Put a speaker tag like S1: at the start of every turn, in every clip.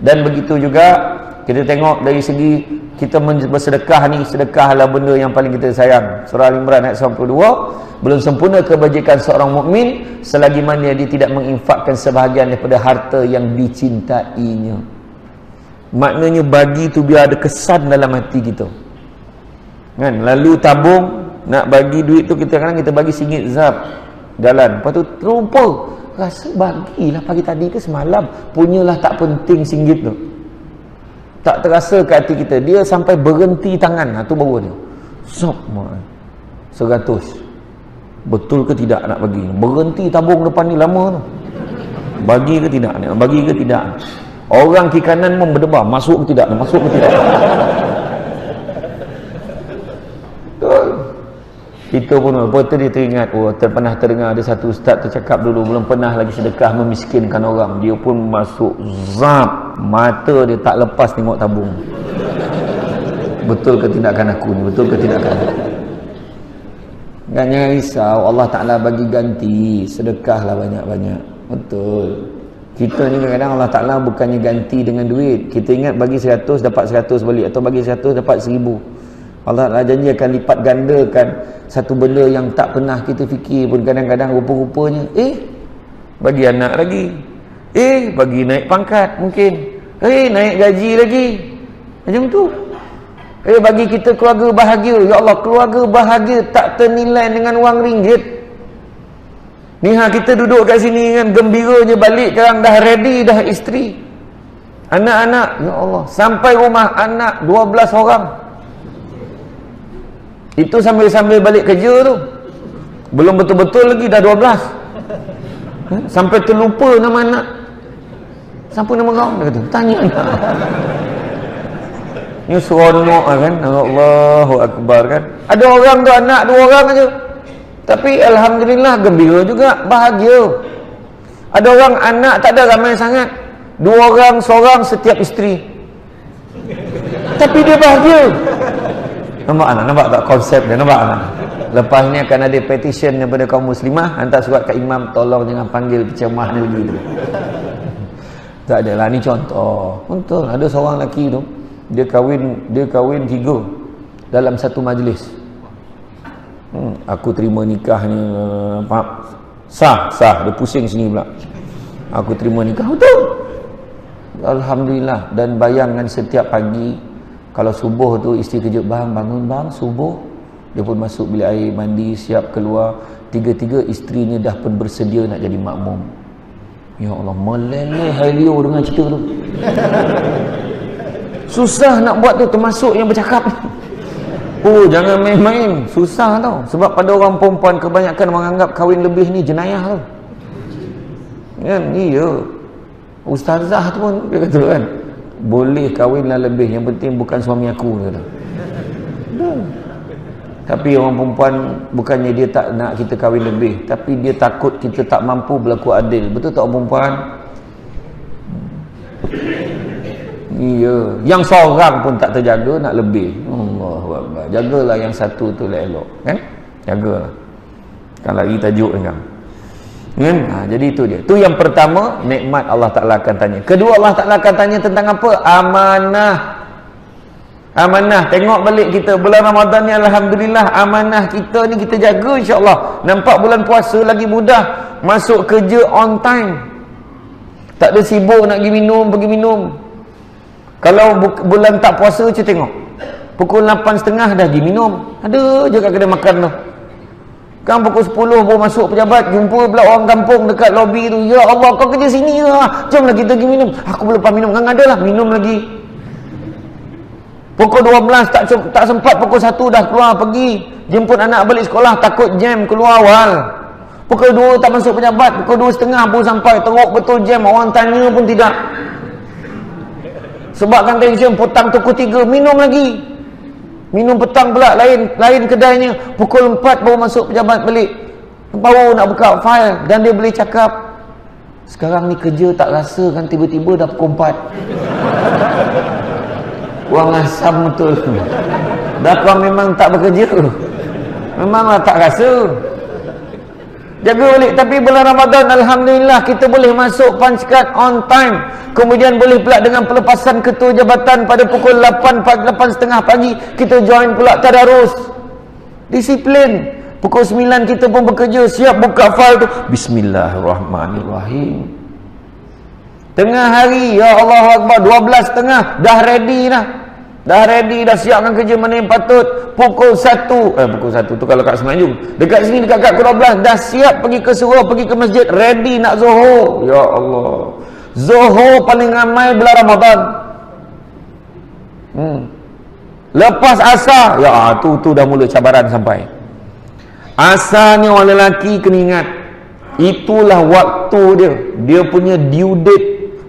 S1: Dan begitu juga kita tengok dari segi kita bersedekah ni, sedekahlah benda yang paling kita sayang. Surah Al-Imran ayat 92, belum sempurna kebajikan seorang mukmin selagi mana dia tidak menginfakkan sebahagian daripada harta yang dicintainya. Maknanya bagi tu biar ada kesan dalam hati kita kan. Lalu tabung nak bagi duit tu, kita kadang kita bagi RM1 zap jalan, lepas tu terlupa, rasa bagilah pagi tadi ke semalam, punyalah tak penting RM1 tu, tak terasa ke hati kita. Dia sampai berhenti tangan, tu baru dia zap RM100. Betul ke tidak nak bagi? Berhenti tabung depan ni lama tu, bagi ke tidak, nak bagi ke tidak. Orang kiri kanan pun berdebar, masuk ke tidak, masuk ke tidak. Kita pun lepas tu dia teringat, pernah terdengar ada satu ustaz tu cakap dulu, belum pernah lagi sedekah memiskinkan orang, dia pun masuk zap, mata dia tak lepas tengok tabung. Betul ke tindakan aku ni, betul ke tindakan aku? Jangan risau, Allah Ta'ala bagi ganti, sedekahlah banyak-banyak. Betul. Kita ni kadang-kadang Allah Ta'ala bukannya ganti dengan duit. Kita ingat bagi 100 dapat 100 balik, atau bagi 100 dapat 1000. Allah Ta'ala janji akan lipat gandakan satu benda yang tak pernah kita fikir pun. Kadang-kadang rupa-rupanya bagi anak lagi, bagi naik pangkat mungkin, naik gaji lagi, macam tu. Bagi kita keluarga bahagia. Ya Allah, keluarga bahagia tak ternilai dengan wang ringgit. Ni kita duduk kat sini kan, gembiranya balik, sekarang dah ready, dah isteri, anak-anak, ya Allah, sampai rumah anak 12 orang. Itu sambil-sambil balik kerja tu, belum betul-betul lagi dah 12. Sampai terlupa nama anak. Siapa nama kau? Dia kata, tanya anak. Ni seronok kan, Allahu Akbar kan. Ada orang tu anak 2 orang aja, tapi alhamdulillah gembira juga, bahagia. Ada orang anak tak ada ramai sangat, 2 orang, seorang setiap isteri, tapi dia bahagia. Nampak anak? Nampak tak konsep dia? Nampak anak? Lepas ni akan ada petition daripada kaum muslimah, hantar surat ke imam, tolong jangan panggil pecemah ni lagi tu. Tak adalah, ni contoh. Betul, ada seorang lelaki tu, dia kahwin 3 dalam satu majlis. Aku terima nikahnya, sah, dia pusing sini pula. Aku terima nikah, betul, alhamdulillah. Dan bayangkan setiap pagi kalau subuh tu isteri kejut, bangun bang, subuh. Dia pun masuk bilik air, mandi, siap keluar. 3 isterinya dah pun bersedia nak jadi makmum. Ya Allah, meleleh Helio dengan cerita tu. Susah nak buat tu, termasuk yang bercakap. Jangan main-main, susah tau. Sebab pada orang perempuan kebanyakan menganggap kahwin lebih ni jenayah tau kan. Iya, ustazah tu pun dia kata kan, boleh kahwinlah lebih, yang penting bukan suami aku, dia kata. Tapi orang perempuan bukannya dia tak nak kita kahwin lebih, tapi dia takut kita tak mampu berlaku adil. Betul tak orang perempuan? Iya, yang seorang pun tak terjaga nak lebih. Allahu Akbar. Jagalah yang satu tu elok kan? Jagalah. Kan lagi tajuk kan? Jadi itu dia. Tu yang pertama, nikmat Allah Ta'ala akan tanya. Kedua, Allah Ta'ala akan tanya tentang apa? Amanah. Amanah. Tengok balik kita bulan Ramadan ni, alhamdulillah, amanah kita ni kita jaga, insya-Allah. Nampak bulan puasa lagi mudah, masuk kerja on time, tak ada sibuk nak pergi minum. Kalau bulan tak puasa, je tengok pukul 8.30 dah pergi minum. Ada je kat kedai makan tu kan, pukul 10 baru masuk pejabat, jumpa pula orang kampung dekat lobi tu. Ya Allah, kau kerja sini ke? Jomlah kita pergi minum. Aku lepas minum kan, ada lah minum lagi. Pukul 12 tak sempat, pukul 1 dah keluar pergi jemput anak balik sekolah, takut jam keluar awal. Pukul 2 tak masuk pejabat, pukul 2.30 baru sampai, teruk betul jam, orang tanya pun tidak. Sebabkan tension, petang pukul 3 minum lagi. Minum petang pula lain kedainya. Pukul 4 baru masuk pejabat balik, baru nak buka file, dan dia boleh cakap, sekarang ni kerja tak rasa kan, tiba-tiba dah pukul 4. Wang asam betul. Dah kau memang tak bekerja, memanglah tak rasa. Jaga balik. Tapi bulan Ramadan alhamdulillah kita boleh masuk punch card on time. Kemudian boleh pula dengan pelepasan ketua jabatan pada pukul 8.30 pagi kita join pula tadarus. Disiplin. Pukul 9 kita pun bekerja, siap buka file tu. Bismillahirrahmanirrahim. Tengah hari, ya Allah Akbar, 12.30 dah ready dah. Dah ready, dah siapkan kerja mana yang patut. Pukul 1 tu kalau kat Semenanjung. Dekat sini dekat pukul 12 dah siap pergi ke surau, pergi ke masjid, ready nak zuhur. Ya Allah. Zuhur paling ramai bulan Ramadan. Lepas asar, ya tu dah mula cabaran sampai. Asar ni orang lelaki kena ingat, itulah waktu dia. Dia punya due date,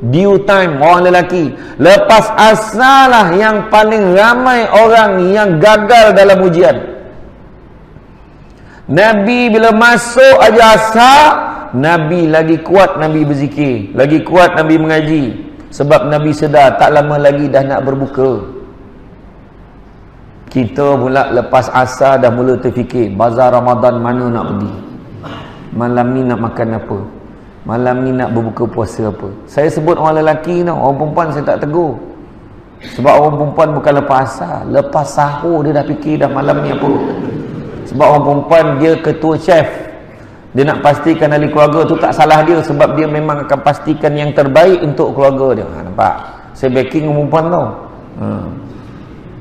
S1: due time orang lelaki. Lepas asar lah yang paling ramai orang yang gagal dalam ujian. Nabi bila masuk aja asar, Nabi lagi kuat Nabi berzikir, lagi kuat Nabi mengaji. Sebab Nabi sedar tak lama lagi dah nak berbuka. Kita pula lepas asar dah mula terfikir, bazar Ramadan mana nak pergi, malam ni nak makan apa, malam ni nak berbuka puasa apa. Saya sebut orang lelaki tau, orang perempuan saya tak tegur. Sebab orang perempuan bukan lepas asar, lepas sahur dia dah fikir dah malam ni apa. Sebab orang perempuan dia ketua chef, dia nak pastikan ahli keluarga tu tak salah dia. Sebab dia memang akan pastikan yang terbaik untuk keluarga dia. Nampak? Saya backing orang perempuan tau.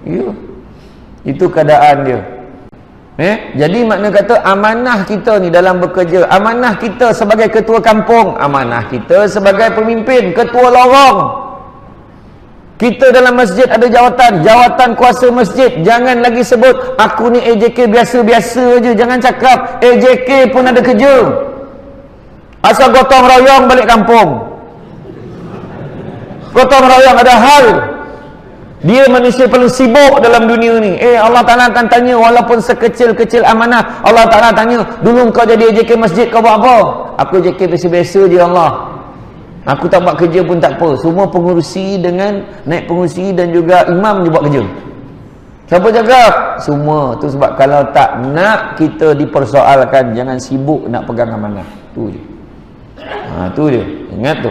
S1: Ya, itu keadaan dia. Jadi makna kata amanah kita ni dalam bekerja, amanah kita sebagai ketua kampung, amanah kita sebagai pemimpin, ketua lorong. Kita dalam masjid ada jawatan kuasa masjid. Jangan lagi sebut aku ni AJK biasa-biasa je. Jangan cakap AJK pun ada kerja. Asal gotong royong balik kampung, gotong royong ada hal. Dia manusia paling sibuk dalam dunia ni. Allah Ta'ala akan tanya, walaupun sekecil-kecil amanah, Allah Ta'ala tanya, dulu kau jadi AJK masjid kau buat apa? Aku AJK biasa-biasa je Allah. Aku tak buat kerja pun tak apa. Semua pengurusi dengan naik pengurusi dan juga imam je buat kerja. Siapa cakap? Semua. Tu sebab kalau tak nak kita dipersoalkan, jangan sibuk nak pegang amanah. Tu je. Tu dia. Ingat tu.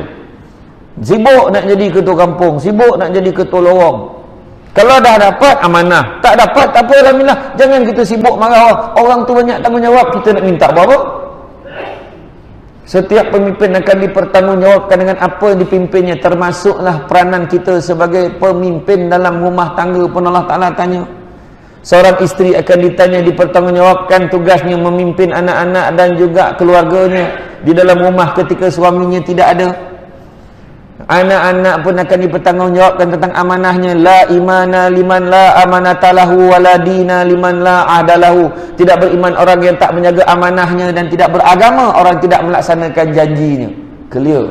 S1: Sibuk nak jadi ketua kampung, sibuk nak jadi ketua lorong. Kalau dah dapat amanah, tak dapat tak apa, alhamdulillah. Jangan kita sibuk marah orang tu banyak tanggungjawab, kita nak minta apa-apa. Setiap pemimpin akan dipertanggungjawabkan dengan apa yang dipimpinnya, termasuklah peranan kita sebagai pemimpin dalam rumah tangga pun Allah Ta'ala tanya. Seorang isteri akan ditanya, dipertanggungjawabkan tugasnya memimpin anak-anak dan juga keluarganya di dalam rumah ketika suaminya tidak ada. Anak-anak pun akan dipertanggungjawabkan tentang amanahnya. La imana liman la amanata lahu, wala dina liman la ahdalahu. Tidak beriman orang yang tak menjaga amanahnya, dan tidak beragama orang yang tidak melaksanakan janjinya. Clear.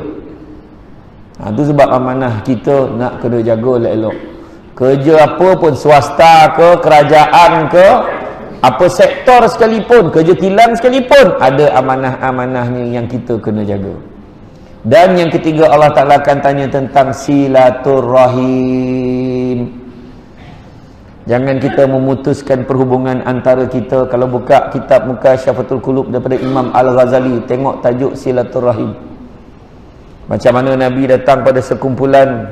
S1: Itu sebab amanah kita nak kena jaga elok-elok. Kerja apa pun, swasta ke, kerajaan ke, apa sektor sekalipun, kerja kilang sekalipun, ada amanah-amanahnya yang kita kena jaga. Dan yang ketiga, Allah Ta'ala akan tanya tentang silaturrahim. Jangan kita memutuskan perhubungan antara kita. Kalau buka kitab Mukasyafatul Qulub daripada Imam Al-Ghazali, tengok tajuk silaturrahim. Macam mana Nabi datang pada sekumpulan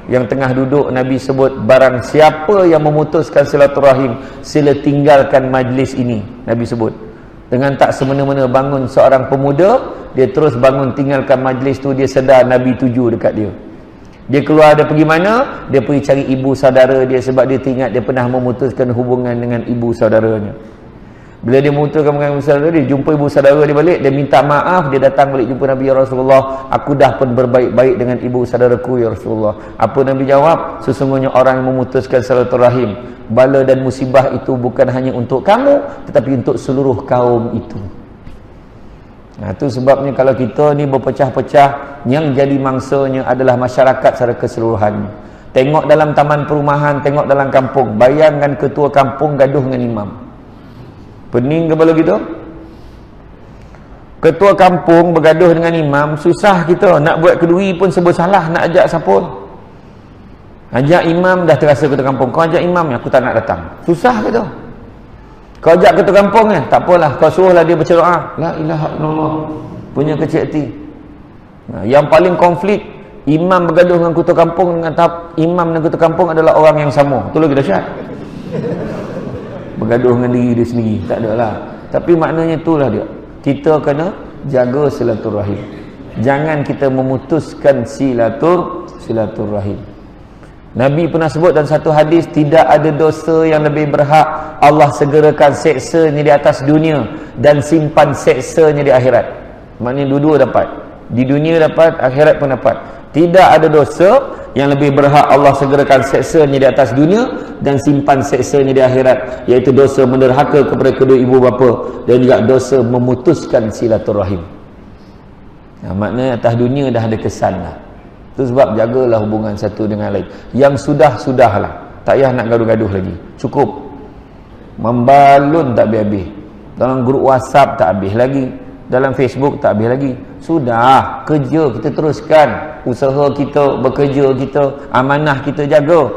S1: yang tengah duduk, Nabi sebut, barang siapa yang memutuskan silaturrahim, sila tinggalkan majlis ini. Nabi sebut dengan tak semena-mena bangun seorang pemuda, dia terus bangun tinggalkan majlis tu. Dia sedar Nabi tuju dekat dia. Dia keluar, dia pergi mana? Dia pergi cari ibu saudara dia, sebab dia teringat dia pernah memutuskan hubungan dengan ibu saudaranya. Bila dia memutuskan dengan ibu saudara dia, jumpa ibu saudara dia balik, dia minta maaf, dia datang balik jumpa Nabi, ya Rasulullah, aku dah pun berbaik-baik dengan ibu saudaraku ya Rasulullah. Apa Nabi jawab? Sesungguhnya orang yang memutuskan silaturahim, bala dan musibah itu bukan hanya untuk kamu, tetapi untuk seluruh kaum itu. Itu sebabnya kalau kita ni berpecah-pecah, yang jadi mangsanya adalah masyarakat secara keseluruhan. Tengok dalam taman perumahan, tengok dalam kampung, bayangkan ketua kampung gaduh dengan imam. Pening kepala kita. Ketua kampung bergaduh dengan imam, susah kita nak buat kedui pun sebab salah nak ajak siapa. Ajak imam dah terasa ketua kampung, kau ajak imam, aku tak nak datang. Susah kita. Kau ajak ketua kampung kan, tak apalah, kau suruhlah dia baca doa la ilaha illallah, punya kecil hati. Yang paling konflik, imam bergaduh dengan ketua kampung, dengan imam dan ketua kampung adalah orang yang sama, tu lagi dahsyat. Bergaduh dengan diri dia sendiri, tak ada lah. Tapi maknanya itulah dia, kita kena jaga silaturahim, jangan kita memutuskan silaturahim. Nabi pernah sebut dalam satu hadis, tidak ada dosa yang lebih berhak Allah segerakan seksanya di atas dunia dan simpan seksanya di akhirat. Maknanya dua-dua dapat, di dunia dapat, akhirat pun dapat. Tidak ada dosa yang lebih berhak Allah segerakan seksanya di atas dunia dan simpan seksanya di akhirat, iaitu dosa menderhaka kepada kedua ibu bapa dan juga dosa memutuskan silaturahim. Maknanya atas dunia dah ada kesan lah. Itu sebab jagalah hubungan satu dengan lain. Yang sudah-sudahlah, tak payah nak gaduh-gaduh lagi, cukup. Membalun tak habis-habis, dalam grup WhatsApp tak habis lagi, dalam Facebook tak habis lagi. Sudah, kerja kita teruskan, usaha kita, bekerja kita, amanah kita jaga.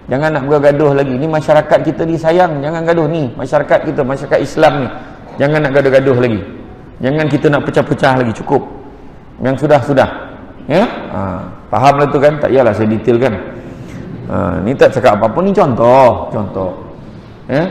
S1: Jangan nak bergaduh lagi. Ni masyarakat kita ni sayang, jangan gaduh ni. Masyarakat kita, masyarakat Islam ni, jangan nak gaduh-gaduh lagi. Jangan kita nak pecah-pecah lagi, cukup. Yang sudah-sudah. Ya, fahamlah tu kan? Tak yalah saya detailkan. Ni tak cakap apa-apa, ni contoh. Ya.